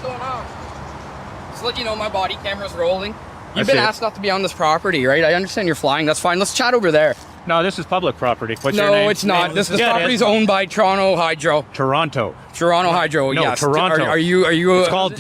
going on? Just let you know my body camera's rolling. You've I been see it. asked not to be on this property, right? I understand you're flying. That's fine. Let's chat over there. No, this is public property. What's your No, name? it's not. This Yeah, it property's is. owned by Toronto Hydro. Toronto. Toronto Hydro, No, yes. Toronto. Are you? It's called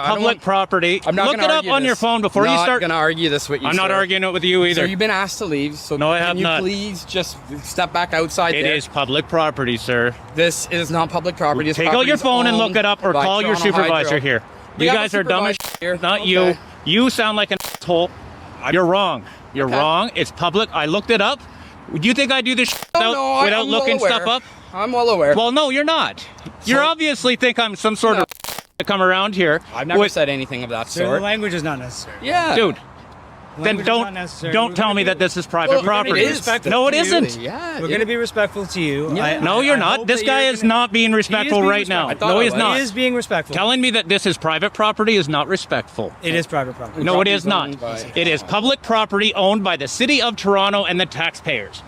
public property. I'm not Look it gonna up argue on your this. phone before you start. I'm not going to argue this with you, I'm not sir. arguing it with you either. So you've been asked to leave. So No, I have can you not. please just step back outside It there? is public property, sir. This is not public property. This Take out your property's phone and owned look it up or by call your Toronto supervisor Hydro. here. We You have a guys are dumb as supervisor here. Not Okay. you. You sound like an asshole. You're wrong. You're Okay. wrong. It's public. I looked it up. Do you think I do this without, No, without I'm looking well aware. stuff up? I'm well aware. Well, no, you're not. You So- obviously think I'm some sort of to come around here. I've never with- said anything of that Sir, the sort. language is not necessary. Yeah. Dude, then Language is not necessary. don't We're tell gonna me be- that this is private Well, property. it is. No, it to you. isn't. Yeah. We're going to be respectful to you. Yeah. No, you're I not. hope This that guy you're is gonna- not being respectful being right now. respectful. No, I he's thought not. He is being respectful. Telling me that this is private property is not respectful. It is private property. No, it is Property's not. owned by- It is public property owned by the City of Toronto and the taxpayers.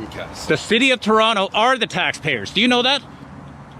Okay. The City of Toronto are the taxpayers. Do you know that?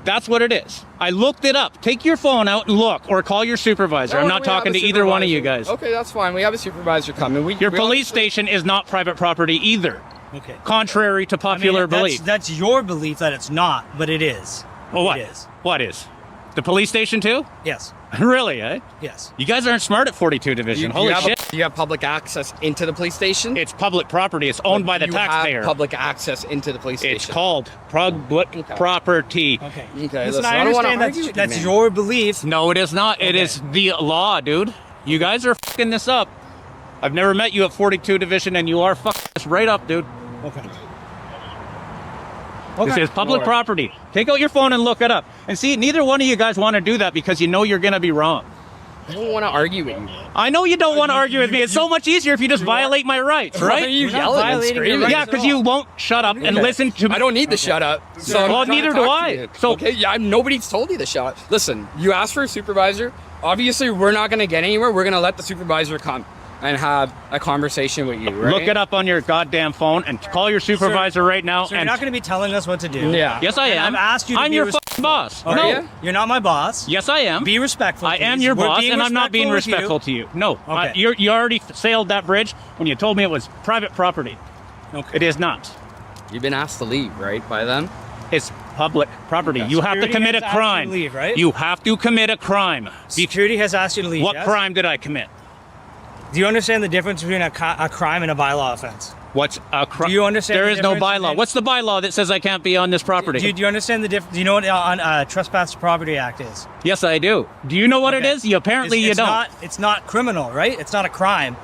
That's what it is. I looked it up. Take your phone out and look, or call your supervisor. I'm No, not we have talking a to either one of you supervisor. guys. Okay, that's fine. We have a supervisor coming. Your we police obviously- station is not private property either, Okay. contrary to popular that's, belief. That's your belief that it's not, but it is. Well, what? It is. What is? The police station too? Yes. Really, eh? Yes. You guys aren't smart at 42 Division. Holy shit. Do you have public access into the police station? It's public property. It's owned by the You taxpayer. have public access into the police station. It's called public property. Okay. Okay, Listen, listen, I I don't wanna understand argue with you, that's man. your belief. No, it is not. It Okay. is the law, dude. You guys are fucking this up. I've never met you at 42 Division, and you are fucking this right up, dude. Okay. This is public Alright. property. Take out your phone and look it up. And see, neither one of you guys want to do that because you know you're going to be wrong. I don't want to argue with you. I know you don't want to argue with me. It's so much easier if you just violate my rights, Why are right? you We're not yelling and violating your screaming? rights. Yeah, at because all. you won't shut up and Okay. listen to me. I don't need to shut up. So Well, I'm trying neither to do talk I. to you. So- okay, yeah, nobody's told you to shut up. Listen, you asked for a supervisor. Obviously, we're not going to get anywhere. We're going to let the supervisor come and have a conversation with you, right? Look it up on your goddamn phone and call your supervisor right now. So you're and not going to be telling us what to do. Yeah. yes, I am. And I've asked you to I'm be your res- fucking boss. Okay? No. you? You're not my boss. Yes, I am. Be respectful. I am please. your We're boss, being and I'm not being respectful with you. to you. No, Okay. you already sailed that bridge when you told me it was private property. Okay. It is not. You've been asked to leave, right, by them? It's public property. You have to Security commit a has asked you to crime. leave, right? You have to commit a crime. Security has asked you to leave. What yes? crime did I commit? Do you understand the difference between a crime and a bylaw offense? What's a crime? Do you understand There the is no difference bylaw. in- What's the bylaw that says I can't be on this property? Do you understand the difference? Do you know what Trespass to Property Act is? Yes, I do. Do you know what it Okay. is? You apparently It's you don't. It's not criminal, right? It's not a crime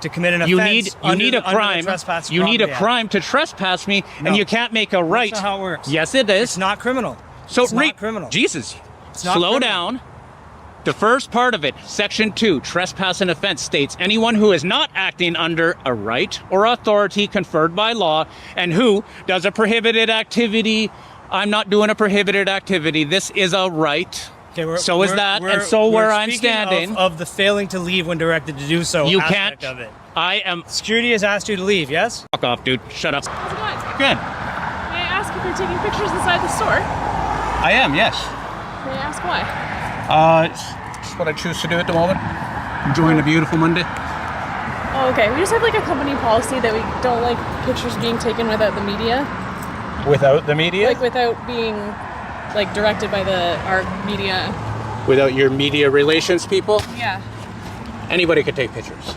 to commit an offense. You need a under the crime. Trespass to You need a Property Act. crime to trespass me, No. and you can't make a right. That's not how it works. Yes, it is. It's not criminal. So it's not criminal. Jesus, It's not slow criminal. down. The first part of it, Section 2, trespass and offense, states anyone who is not acting under a right or authority conferred by law and who does a prohibited activity. I'm not doing a prohibited activity. This is a right. Okay, So is that, and so where I'm speaking standing- of the failing to leave when directed to do so. You aspect can't. Of it. I am. Security has asked you to leave. Yes. Fuck off, dude. Shut up. How's it going? Good. May I ask if you're taking pictures inside the store? I am, yes. May I ask why? It's just what I choose to do at the moment. Enjoying a beautiful Monday. Oh, okay. We just have like a company policy that we don't like pictures being taken without the media, Without the media? like without being like directed by our media. Without your media relations people? Yeah. Anybody could take pictures.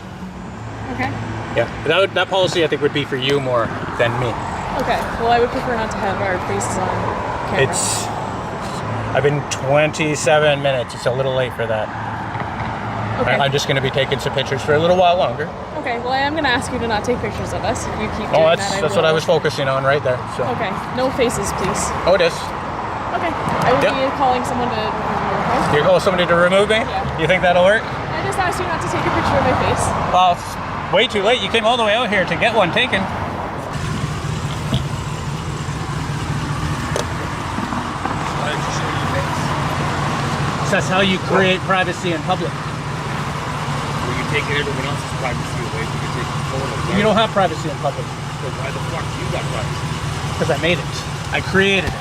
Okay. Yeah. That policy I think would be for you more than me. Okay. Well, I would prefer not to have our faces on camera. I've been 27 minutes. It's a little late for that. Okay. I'm just going to be taking some pictures for a little while longer. Okay. Well, I am going to ask you to not take pictures of us. If you keep Oh, doing that's what I was focusing on right there. So. Okay. No faces, please. Oh, it is. Okay. I will Yep. be calling someone to remove her. You're calling somebody to remove me? Yeah. You think that'll work? I just asked you not to take a picture of my face. Well, it's way too late. You came all the way out here to get one taken. That's how you create privacy in public. Well, you're taking everyone else's privacy away because you're taking photos. You don't have privacy in public So why the fuck you got privacy? because I made it. I created it.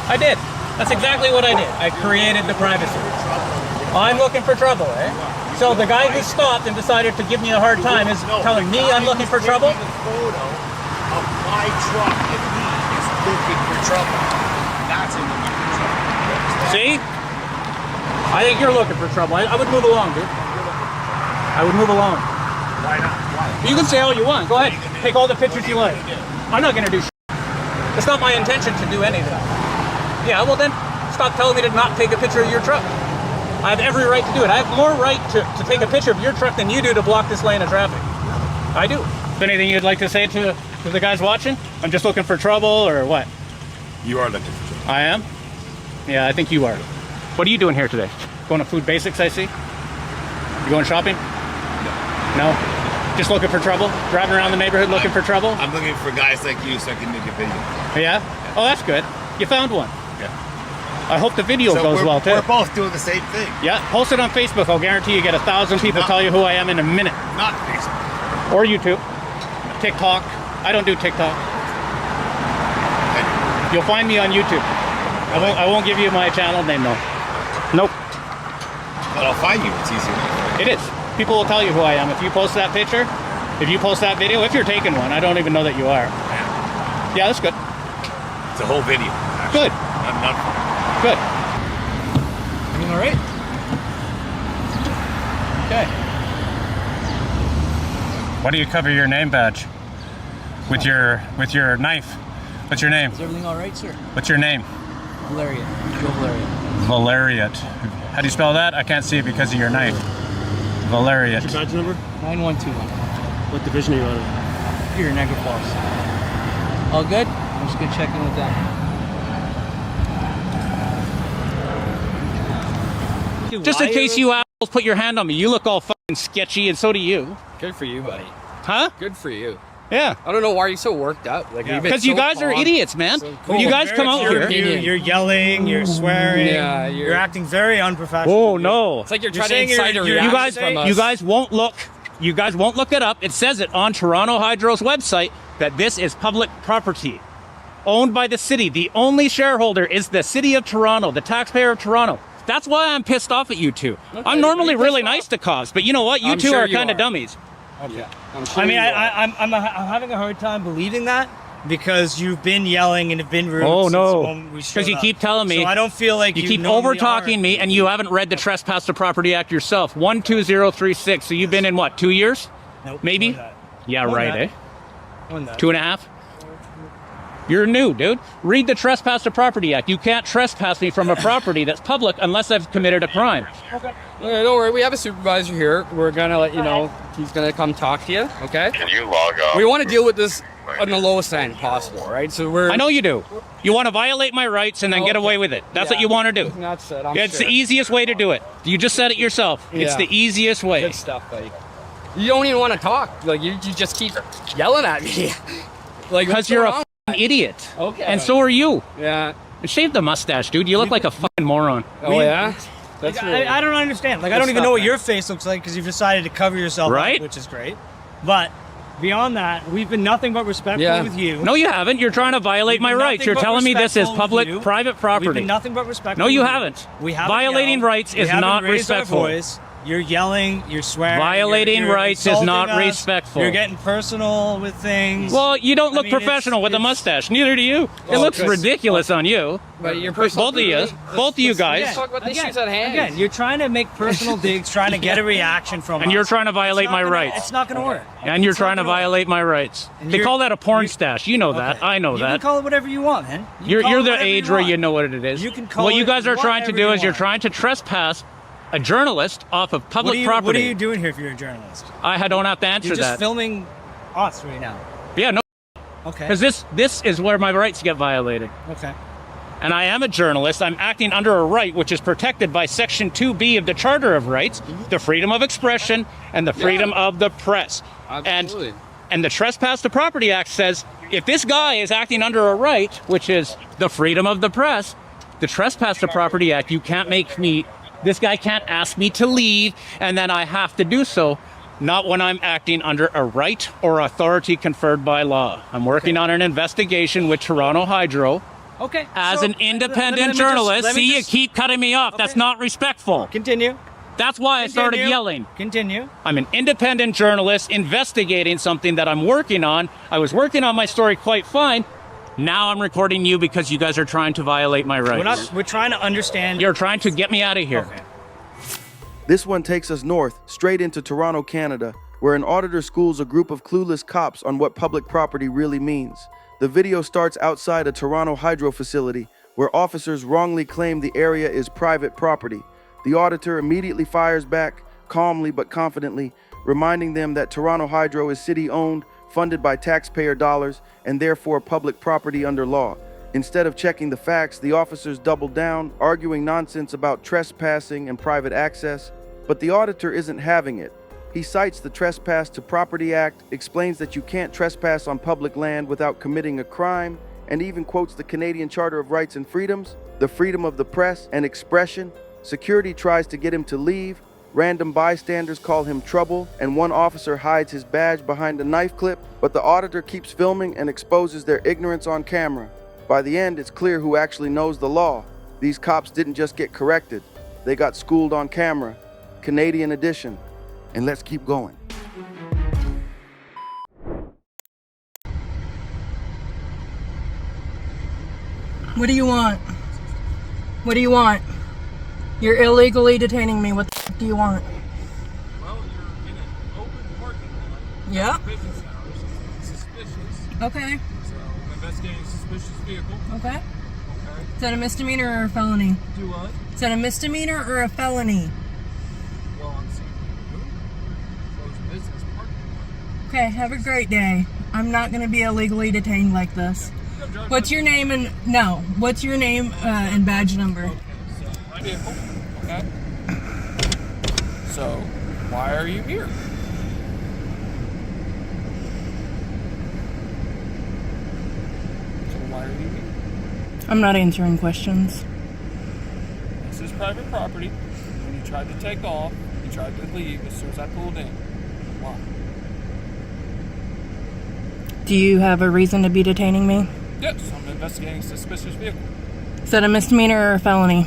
I did. That's exactly what I did. I created the privacy. I'm looking for trouble, eh? So the guy who stopped and decided to give me a hard time is telling me I'm looking for trouble? Taking a photo of my truck and he is looking for trouble. That's him looking for trouble. See? I think you're looking for trouble. I would move along, dude. I would move along. Why not? Why? You can say all you want. Go ahead. Take all the pictures you like. I'm not going to do shit. It's not my intention to do any of that. Yeah, well then, stop telling me to not take a picture of your truck. I have every right to do it. I have more right to take a picture of your truck than you do to block this lane of traffic. I do. Anything you'd like to say to the guys watching? I'm just looking for trouble or what? You are looking for trouble. I am? Yeah, I think you are. What are you doing here today? Going to Food Basics, I see? You going shopping? No? Just looking for trouble? Driving around the neighborhood looking for trouble? I'm looking for guys like you so I can make a video. Yeah? Oh, that's good. You found one. Yeah. I hope the video So goes well, too. We're both doing the same thing. Yeah, post it on Facebook. I'll guarantee you get 1,000 people tell you who I am in a minute. Not Facebook. Or YouTube. TikTok. I don't do TikTok. You'll find me on YouTube. I won't give you my channel name, though. Nope. But I'll find you. It's easier. It is. People will tell you who I am. If you post that picture, if you post that video, if you're taking one, I don't even know that you are. Yeah, that's good. It's a whole video. Actually. Good. I'm not. Good. Everything all right? Okay. Why do you cover your name badge with your knife? What's your name? Is everything all right, sir? What's your name? Valerian. Joe Valerian. Valeriat. How do you spell that? I can't see it because of your knife. Valeriat. What's your badge number? 9121. What division are you out of? Here, Niagara Falls. All good? I'm just gonna check in with them. Just in case you assholes put your hand on me, you look all fucking sketchy, and so do you. Good for you, buddy. Huh? Good for you. Yeah. I don't know why you're so worked up. Like, we've been Because you so guys are calm. idiots, man. So When you guys come out Your here. opinion. You're yelling, you're swearing, Yeah, you're acting very unprofessional. Oh no! It's like you're You're trying to saying incite a you're- reaction You guys, from us. you guys won't look. You guys won't look it up. It says it on Toronto Hydro's website that this is public property, owned by the city. The only shareholder is the city of Toronto, the taxpayer of Toronto. That's why I'm pissed off at you two. Okay, I'm normally you're really pissed nice to cops, but you know what? You I'm two sure are you kind of are. dummies. Yeah, I'm sure I mean, you are. I'm having a hard time believing that because you've been yelling and have been rude. Oh since the no! moment we showed Because you up. keep telling me. So I don't feel like You keep normally over talking are. me, and you haven't read the Trespass to Property Act yourself. 12036. So you've been in what? 2 years? Nope, Maybe? more than that. Yeah, More right, than eh? that. More than that. 2.5? You're new, dude. Read the Trespass to Property Act. You can't trespass me from a property that's public unless I've committed a crime. Okay, don't worry. We have a supervisor here. We're gonna let you know. He's gonna come talk to you. Okay. Can you log off? We want to deal with this on the lowest end possible, right? So we're. I know you do. You want to violate my rights and then get away with it. That's what you want to do. That's it. I'm It's sure. the easiest way to do it. You just said it yourself. It's Yeah. the easiest way. Good stuff, buddy. You don't even want to talk. Like you just keep yelling at me. Like Because what's you're going a on? fucking idiot. Okay. And so are you. Yeah. And shave the mustache, dude. You look like a fucking moron. Oh yeah. That's Like, really. I don't understand. Like, I Good don't even stuff, know what man. your face looks like because you've decided to cover yourself Right? up, which is great. But beyond that, we've been nothing but respectful Yeah. with you. No, you haven't. You're trying to violate We've my been rights. nothing You're but telling me this is respectful public, with you. private We've property. been nothing but respectful. No, you with haven't. We haven't Violating yelled. rights We is haven't not raised our respectful. voice. You're yelling. You're swearing. Violating you're rights is insulting not us, respectful. You're getting personal with things. Well, you don't look I mean, professional with a it's- mustache. Neither do you. It Oh, looks Chris. ridiculous on you. But your personal. Both of you. Both of you guys. Let's talk about the Again, issues at hand. Again, you're trying to make personal digs, trying to get a reaction from And us. you're trying to violate It's not my gonna- rights. It's not going to work. And you're It's not trying to gonna work. violate my rights. And They you're- call that a porn you- stash. You know that. Okay. I know You that. can call it whatever you want, man. You can call You're it the whatever age where want. you know what it is. You can call what you it guys are trying to whatever do you is you're want. trying to trespass a journalist off of public What are you property. doing here if you're a journalist? I don't have to answer You're just that. filming us right now. Yeah, no, Okay. because this is where my rights get violated. Okay. And I am a journalist. I'm acting under a right which is protected by Section 2B of the Charter of Rights, the freedom of expression and the freedom of the press. Absolutely. And the Trespass to Property Act says if this guy is acting under a right, which is the freedom of the press, the Trespass to Property Act, you can't make me, this guy can't ask me to leave and then I have to do so. Not when I'm acting under a right or authority conferred by law. I'm working on an investigation with Toronto Hydro Okay. As so an let me independent just- journalist, let me see, you just- keep cutting me off. That's Okay. not respectful. Continue. That's why I started Continue. yelling. Continue. I'm an independent journalist investigating something that I'm working on. I was working on my story quite fine. Now I'm recording you because you guys are trying to violate my rights. We're trying to understand. You're trying to get me out of here. Okay. This one takes us north, straight into Toronto, Canada, where an auditor schools a group of clueless cops on what public property really means. The video starts outside a Toronto hydro facility, where officers wrongly claim the area is private property. The auditor immediately fires back, calmly but confidently, reminding them that Toronto Hydro is city-owned, funded by taxpayer dollars, and therefore public property under law. Instead of checking the facts, the officers double down, arguing nonsense about trespassing and private access. But the auditor isn't having it. He cites the Trespass to Property Act, explains that you can't trespass on public land without committing a crime, and even quotes the Canadian Charter of Rights and Freedoms, the freedom of the press and expression. Security tries to get him to leave, random bystanders call him trouble, and one officer hides his badge behind a knife clip, but the auditor keeps filming and exposes their ignorance on camera. By the end, it's clear who actually knows the law. These cops didn't just get corrected, they got schooled on camera. Canadian edition. And let's keep going. What do you want? What do you want? You're illegally detaining me. What the f- do you want? Well, you're in an open parking lot. Yeah. Business hours. It's suspicious. Okay. So I'm investigating a suspicious vehicle. Okay. Okay. Is that a misdemeanor or a felony? Do what? Is that a misdemeanor or a felony? Well, I'm saying closed business parking lot. Okay, have a great day. I'm not going to be illegally detained like this. What's your name and no? What's your name and badge number? Okay, so my vehicle. Okay. So why are you here? So why are you here? I'm not answering questions. This is private property. When you tried to take off, you tried to leave as soon as I pulled in. Why? Do you have a reason to be detaining me? Yes, I'm investigating a suspicious vehicle. Is that a misdemeanor or a felony?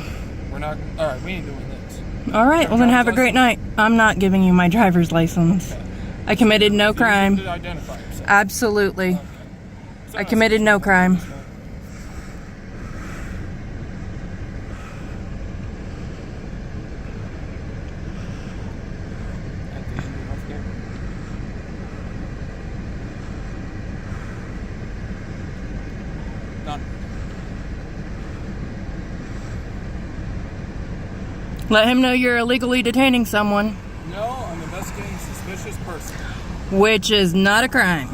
We're not. All right, we ain't doing this. All right, well then have a great night. I'm not giving you my driver's license. Okay. I committed no You crime. need to identify yourself. Absolutely. So I committed no crime. At the end of the healthcare. Done. Let him know you're illegally detaining someone, No, I'm investigating a suspicious person. which is not a crime.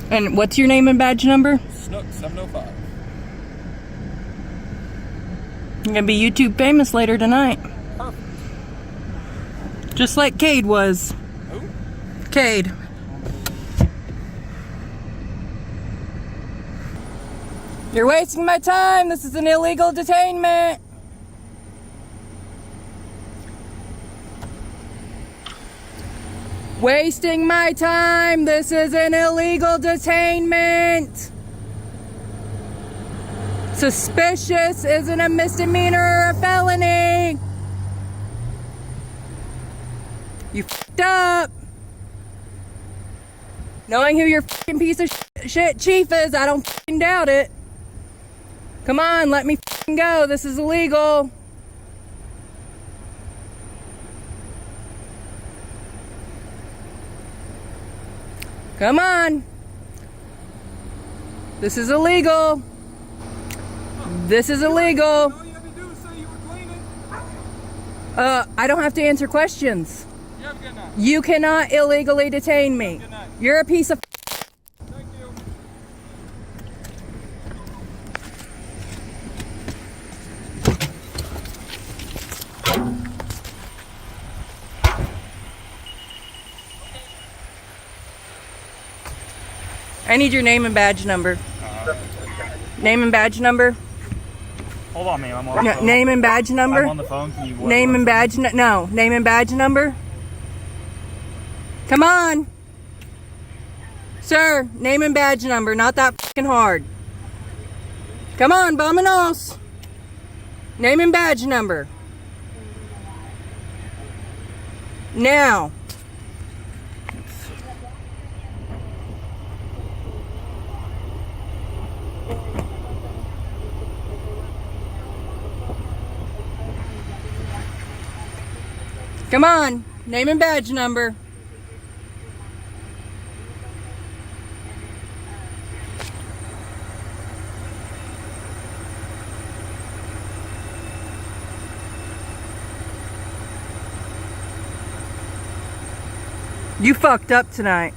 And what's your name and badge number? Snook 705. You're gonna be YouTube famous later tonight. Perfect. Just like Cade was. Who? Cade. You're wasting my time. This is an illegal detainment. Wasting my time. This is an illegal detainment. Suspicious isn't a misdemeanor or a felony. You f***ed up. Knowing who your f***ing piece of shit chief is, I don't f***ing doubt it. Come on, let me f***ing go. This is illegal. Come on. This is illegal. This is illegal. All you had to do was say you were cleaning. I don't have to answer questions. You have a good night. You cannot illegally detain me. Good night. You're a piece of Thank you. I need your name and badge number. Name and badge number. Hold on, ma'am. I'm on the phone. Name and badge number. I'm on the phone. Can you Name and badge. No. Name and badge number. Come on, sir. Name and badge number. Not that fucking hard. Come on, vámonos. Name and badge number. Now. Come on, name and badge number. You fucked up tonight.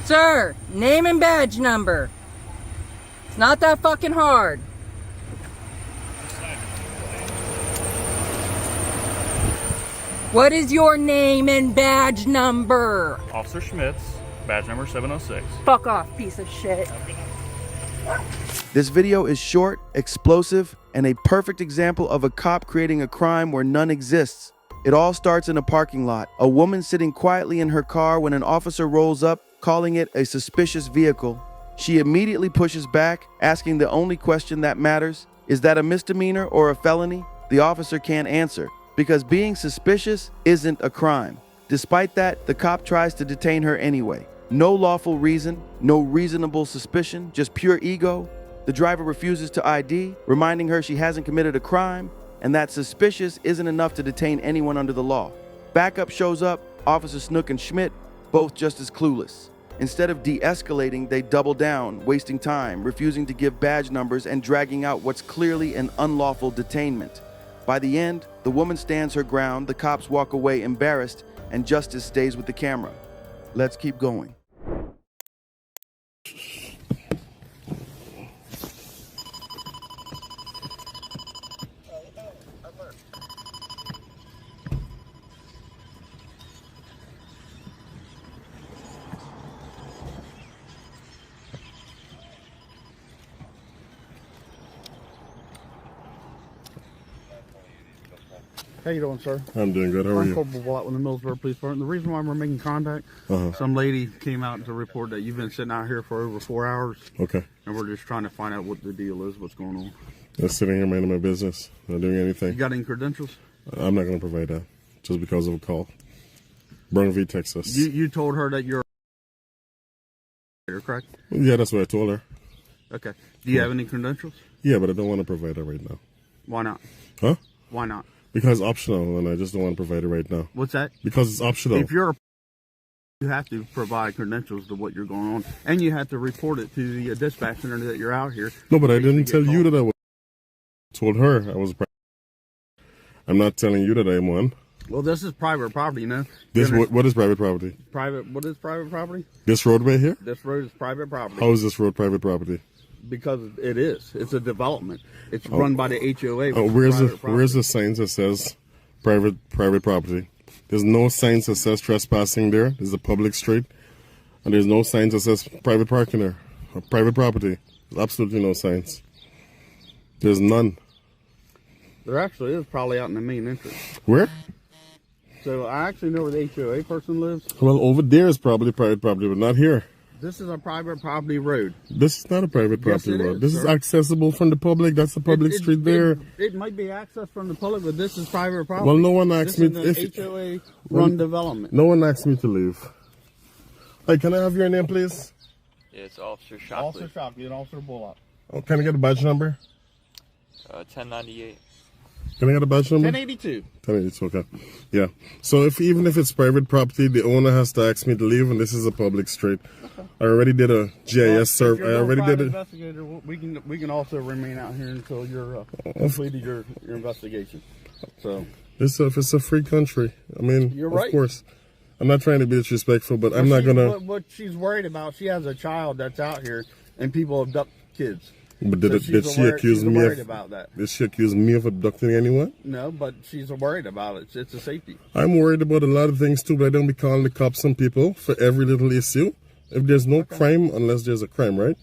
Sir, name and badge number. It's not that fucking hard. What is your name and badge number? Officer Schmitz, badge number 706. Fuck off, piece of shit. This video is short, explosive, and a perfect example of a cop creating a crime where none exists. It all starts in a parking lot. A woman sitting quietly in her car when an officer rolls up, calling it a suspicious vehicle. She immediately pushes back, asking the only question that matters. Is that a misdemeanor or a felony? The officer can't answer, because being suspicious isn't a crime. Despite that, the cop tries to detain her anyway. No lawful reason, no reasonable suspicion, just pure ego. The driver refuses to ID, reminding her she hasn't committed a crime, and that suspicious isn't enough to detain anyone under the law. Backup shows up, Officer Snook and Schmidt, both just as clueless. Instead of de-escalating, they double down, wasting time, refusing to give badge numbers and dragging out what's clearly an unlawful detainment. By the end, the woman stands her ground, the cops walk away embarrassed, and justice stays with the camera. Let's keep going. How you doing, sir? I'm doing good. How are I'm you? Corporal Blatt with the Millsboro Police Department. The reason why we're making contact, some lady came out to report that you've been sitting out here for over 4 hours. Okay. And we're just trying to find out what the deal is, what's going on. Just sitting here minding my business, not doing anything. You got any credentials? I'm not going to provide that just because of a call. Burnville, Texas. You told her that you're a correct? Yeah, that's what I told her. Okay. Do you have any credentials? Yeah, but I don't want to provide that right now. Why not? Huh? Why not? Because it's optional, and I just don't want to provide it right now. What's that? Because it's optional. If you're you have to provide credentials to what you're going on, and you have to report it to the dispatch center that you're out here. No, but I didn't tell you that I was. I told her I was. I'm not telling you that I'm one. Well, this is private property, you know. This what is private property? What is private property? This roadway here? This road is private property. How is this road private property? Because it is. It's a development. It's run by the HOA. Where's the signs that says private property? There's no signs that says trespassing there. There's a public street, and there's no signs that says private parking there. Or private property. There's absolutely no signs. There's none. There actually is, probably out in the main entrance. Where? So I actually know where the HOA person lives. Well, over there is probably private property, but not here. This is a private property road. This is not a private property road. This is sir. accessible from the public. That's a public street there. It might be accessed from the public, but this is private property. Well, no one asked me if HOA run development. No one asked me to leave. Hey, can I have your name, please? Yeah, it's Officer Shockley. Officer Shockley and Officer Bullock. Oh, can I get a badge number? 1098. Can I get a badge number? 1082. 1082, okay. Yeah. So even if it's private property, the owner has to ask me to leave, and this is a public street. Okay. I already did a GIS survey. I already did it. Investigator, we can also remain out here until you're completed your investigation. So it's a free country. I mean, you're right. Of course. I'm not trying to be disrespectful, but I'm not gonna. What she's worried about, she has a child that's out here, and people abduct kids. But did she accuse me of about that? Did she accuse me of abducting anyone? No, but she's worried about it. It's a safety. I'm worried about a lot of things too, but I don't be calling the cops on people for every little issue. If there's no crime, unless there's a crime, right?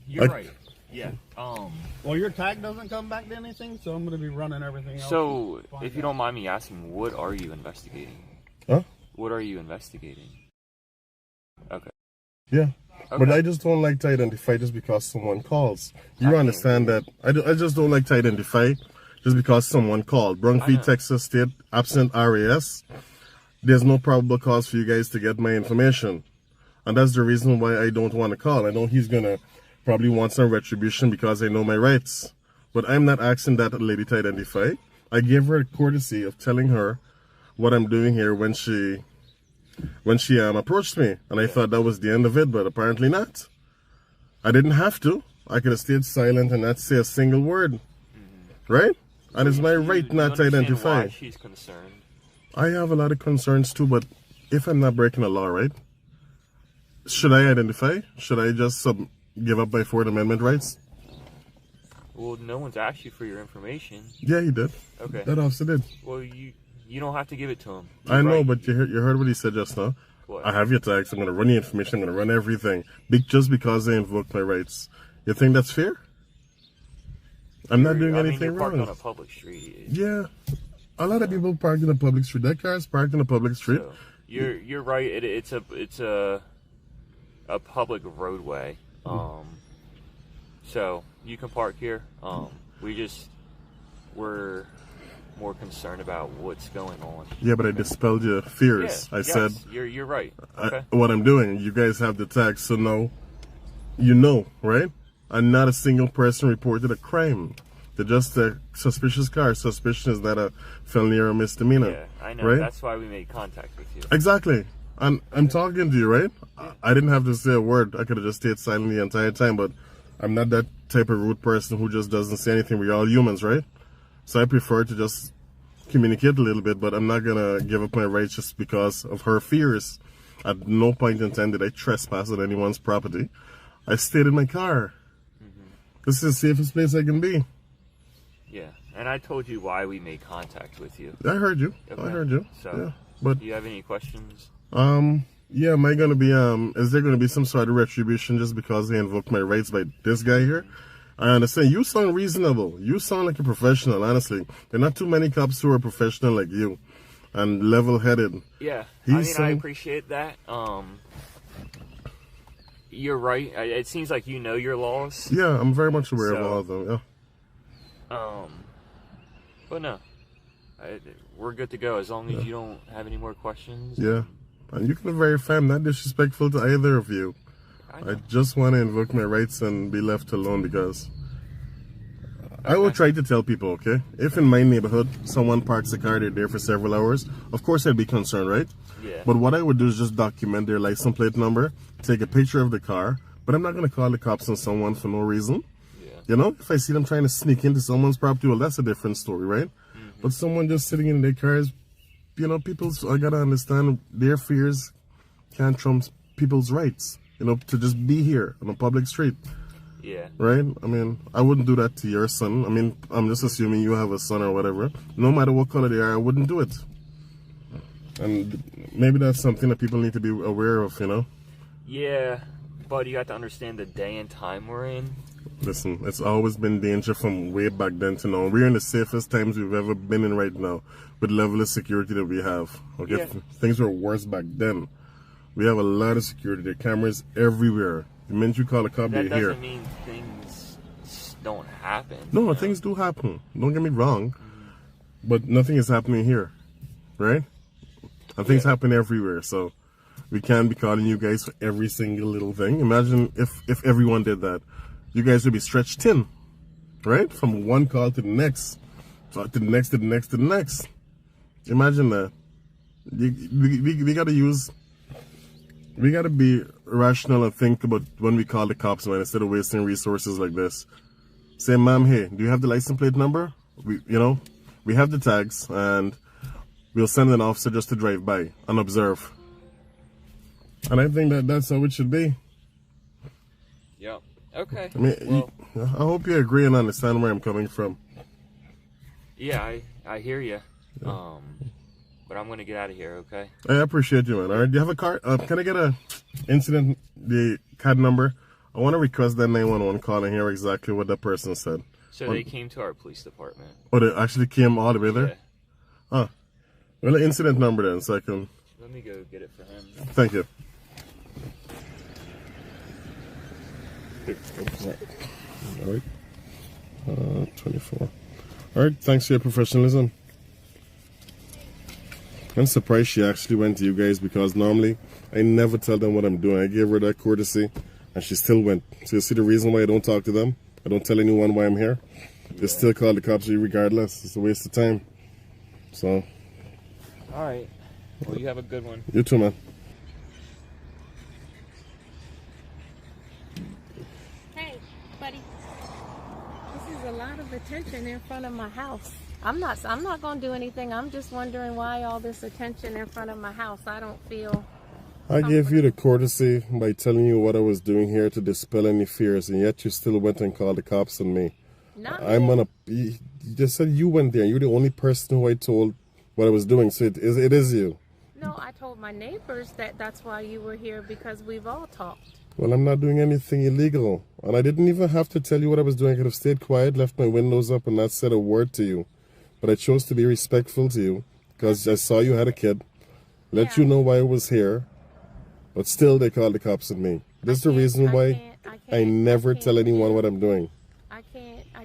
You're right. Yeah. Well, your tag doesn't come back to anything, so I'm going to be running everything else. So, if you don't mind me asking, what are you investigating? Huh? What are you investigating? Okay. Yeah. Okay. But I just don't like to identify just because someone calls. You understand that? I just don't like to identify just because someone called. Brunfleet, Texas State, absent RAS. There's no probable cause for you guys to get my information. And that's the reason why I don't want to call. I know he's going to probably want some retribution because I know my rights. But I'm not asking that lady to identify. I gave her a courtesy of telling her what I'm doing here when she approached me. And I thought that was the end of it, but apparently not. I didn't have to. I could have stayed silent and not say a single word. Right? And it's my right not to identify. Why she's concerned? I have a lot of concerns too, but if I'm not breaking the law, right? Should I identify? Should I just give up my Fourth Amendment rights? Well, no one's asked you for your information. Yeah, he did. Okay. That officer did. Well, you don't have to give it to him. I know, but you heard what he said just now. What? I have your tags. I'm going to run your information. I'm going to run everything. Just because I invoked my rights. You think that's fair? I'm not doing anything you're parked wrong. on a public street. Yeah. A lot of people parked in a public street. That car is parked in a public street. So, you're right. It's a public roadway. So you can park here. We're more concerned about what's going on. Yeah, but I dispelled your fears. Yeah, I said you're right. Okay. what I'm doing. You guys have the tags, so no, you know, right? And not a single person reported a crime. They're just a suspicious car. Suspicion is not a felony or a misdemeanor. Yeah, I know. Right? That's why we made contact with you. Exactly. And I'm talking to you, right? I didn't have to say a word. I could have just stayed silent the entire time, but I'm not that type of rude person who just doesn't say anything. We're all humans, right? So I prefer to just communicate a little bit, but I'm not going to give up my rights just because of her fears. At no point in time did I trespass on anyone's property. I stayed in my car. This is the safest place I can be. Yeah, and I told you why we made contact with you. I heard you. Okay. I heard you. So, yeah, but do you have any questions? Yeah, am I gonna be is there gonna be some sort of retribution just because they invoked my rights by this guy here? I understand. You sound reasonable. You sound like a professional, honestly. There are not too many cops who are professional like you and level-headed. Yeah, I appreciate that. You're right. It seems like you know your laws. Yeah, I'm very much aware of all of them, yeah. But no, we're good to go as long as you don't have any more questions. Yeah, and you can be very fair. I'm not disrespectful to either of you. I just want to invoke my rights and be left alone because I will try to tell people, okay? If in my neighborhood someone parks a car, they're there for several hours, of course I'd be concerned, right? Yeah. But what I would do is just document their license plate number, take a picture of the car, but I'm not going to call the cops on someone for no reason. You know, if I see them trying to sneak into someone's property, well, that's a different story, right? But someone just sitting in their cars, you know, I gotta understand their fears can't trump people's rights, you know, to just be here on a public street. Yeah. Right? I mean, I wouldn't do that to your son. I mean, I'm just assuming you have a son or whatever. No matter what color they are, I wouldn't do it. And maybe that's something that people need to be aware of, you know? Yeah, but you have to understand the day and time we're in. Listen, it's always been danger from way back then to now. We're in the safest times we've ever been in right now with level of security that we have. Okay, Yeah. Things were worse back then. We have a lot of security. There are cameras everywhere. The minute you call a cop, That they're here. doesn't mean things don't happen. No, things do happen. Don't get me wrong. But nothing is happening here. Right? And things happen everywhere. So we can't be calling you guys for every single little thing. Imagine if everyone did that. You guys would be stretched thin. Right? From one call to the next. To the next, to the next, to the next. Imagine that. We gotta be rational and think about when we call the cops, man, instead of wasting resources like this. Say, ma'am, hey, do you have the license plate number? We have the tags, and we'll send an officer just to drive by and observe. And I think that's how it should be. Yeah. Okay. I mean, I hope you agree and understand where I'm coming from. Yeah, I hear you. But I'm gonna get out of here. Okay. I appreciate you, man. All right, do you have a car? Can I get the CAD number? I want to request that 911 call and hear exactly what that person said. So they came to our police department. Oh, they actually came all the way there? Yeah. Ah. Well, the incident number then, so I can... Let me go get it for him. Thank you. All right. 24. All right, thanks for your professionalism. I'm surprised she actually went to you guys because normally I never tell them what I'm doing. I gave her that courtesy and she still went. So you see the reason why I don't talk to them? I don't tell anyone why I'm here. They still call the cops regardless. It's a waste of time. So. All right. Well, you have a good one. You too, man. Hey, buddy. This is a lot of attention in front of my house. I'm not going to do anything. I'm just wondering why all this attention in front of my house. I don't feel... I gave you the courtesy by telling you what I was doing here to dispel any fears, and yet you still went and called the cops on me. You just said you went there. You're the only person who I told what I was doing, so it is you. No, I told my neighbors that's why you were here, because we've all talked. Well, I'm not doing anything illegal, and I didn't even have to tell you what I was doing. I could have stayed quiet, left my windows up, and not said a word to you. But I chose to be respectful to you because I saw you had a kid, let you know why I was here, but still they called the cops on me. This is the reason why I never tell anyone what I'm doing. I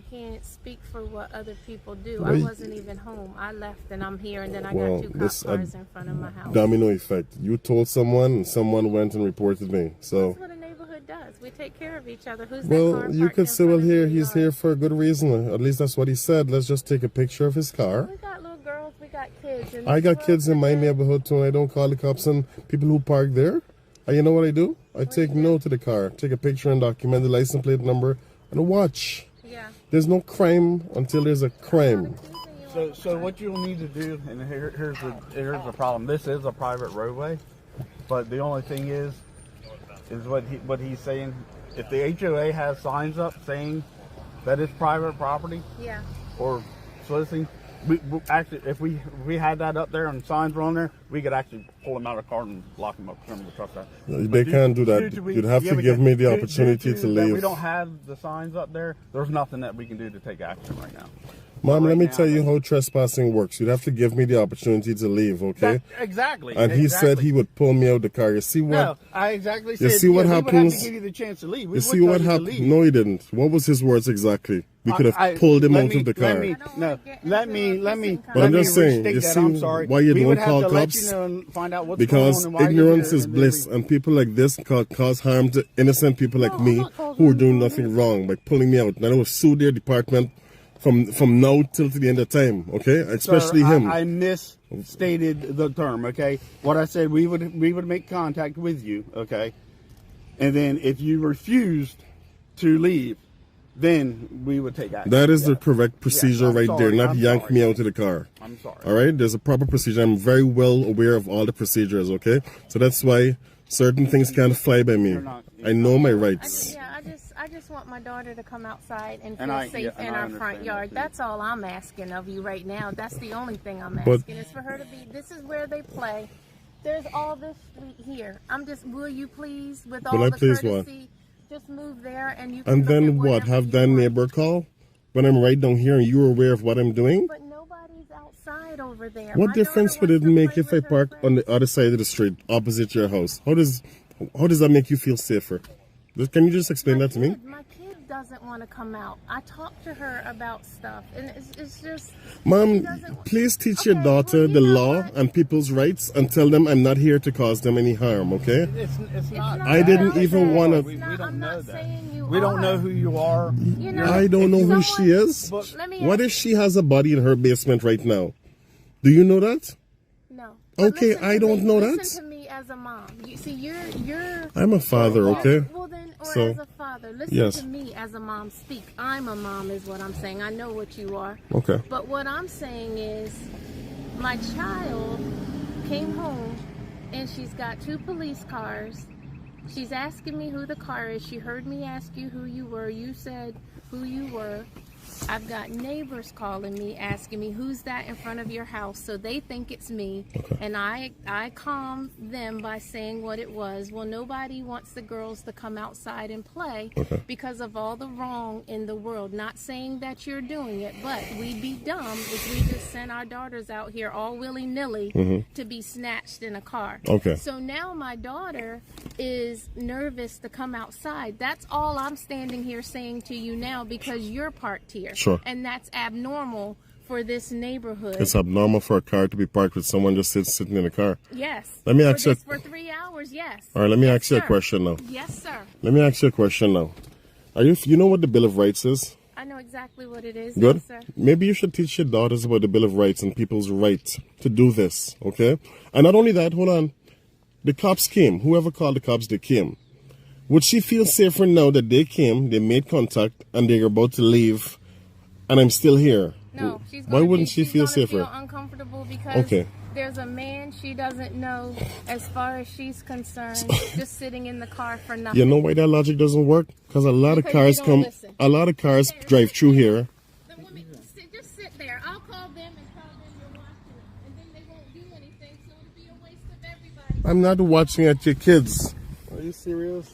can't speak for what other people do. I wasn't even home. I left and I'm here, and then I got two cop cars in front of my house. Domino effect. You told someone and someone went and reported me. So that's what a neighborhood does. We take care of each other. Who's well, you could say, well, he's here for a good reason. At least that's what he said. Let's just take a picture of his car. We got little girls. We got kids. I got kids in my neighborhood too, and I don't call the cops on people who park there. And you know what I do? I take note of the car, take a picture and document the license plate number and watch. Yeah. There's no crime until there's a crime. So what you'll need to do, and here's the problem. This is a private roadway, but the only thing is what he's saying. If the HOA has signs up saying that it's private property, yeah, or soliciting, we actually, if we had that up there and signs were on there, we could actually pull them out of the car and lock them up from the truck. They can't do that. You'd have to give me the opportunity to leave. We don't have the signs up there. There's nothing that we can do to take action right now. Mom, let me tell you how trespassing works. You'd have to give me the opportunity to leave, okay? Exactly. And he said he would pull me out the car. You see what? No, I exactly said. You see what happens? We would have to give you the chance to leave. You see what happened? No, he didn't. What was his words exactly? We could have pulled him out of the car. Let me. But I'm just saying, you see why you don't call cops? Because ignorance is bliss, and people like this cause harm to innocent people like me who are doing nothing wrong by pulling me out. And I will sue their department from now till to the end of time, okay? Especially him. I misstated the term, okay? What I said, we would make contact with you, okay? And then if you refused to leave, then we would take action. That is the correct procedure right there, not yank me out of the car. I'm sorry. All right? There's a proper procedure. I'm very well aware of all the procedures, okay? So that's why certain things can't fly by me. I know my rights. I just want my daughter to come outside and feel safe in our front yard. That's all I'm asking of you right now. That's the only thing I'm asking is for her to be, this is where they play. There's all this street here. Will you please, with all the courtesy, just move there and you can And then what? Have that neighbor call? When I'm right down here and you're aware of what I'm doing? But nobody's outside over there. What difference would it make if I park on the other side of the street, opposite your house? How does that make you feel safer? Can you just explain that to me? My kid doesn't want to come out. I talked to her about stuff, and it's just... Mom, please teach your daughter the law and people's rights and tell them I'm not here to cause them any harm, okay? It's not. I didn't even want to... We don't know that. We don't know who you are. I don't know who she is. What if she has a body in her basement right now? Do you know that? No. Okay, I don't know that. Listen to me as a mom. You see, you're... I'm a father, okay? Well then, as a father, listen to me as a mom speak. I'm a mom is what I'm saying. I know what you are. Okay. But what I'm saying is, my child came home and she's got 2 police cars. She's asking me who the car is. She heard me ask you who you were. You said who you were. I've got neighbors calling me, asking me, who's that in front of your house? So they think it's me. Okay. And I calm them by saying what it was. Well, nobody wants the girls to come outside and play because of all the wrong in the world. Not saying that you're doing it, but we'd be dumb if we just sent our daughters out here all willy-nilly to be snatched in a car. Okay. So now my daughter is nervous to come outside. That's all I'm standing here saying to you now because you're parked here. Sure. And that's abnormal for this neighborhood. It's abnormal for a car to be parked with someone just sitting in the car. Yes. Let me ask you. For 3 hours, yes. All right, let me ask you a sir. question now. Yes, sir. Let me ask you a question now. You know what the Bill of Rights is? I know exactly what it is. Good. Yes, sir. Maybe you should teach your daughters about the Bill of Rights and people's right to do this, okay? And not only that, hold on. The cops came. Whoever called the cops, they came. Would she feel safer now that they came, they made contact, and they're about to leave, and I'm still here? No, why wouldn't she feel safer? Feel uncomfortable because okay. There's a man she doesn't know, as far as she's concerned, just sitting in the car for nothing. You know why that logic doesn't work? Because a lot of cars drive through here. The woman, just sit there. I'll call them and tell them you're watching it, and then they won't do anything, so it'll be a waste of everybody. I'm not watching at your kids. Are you serious?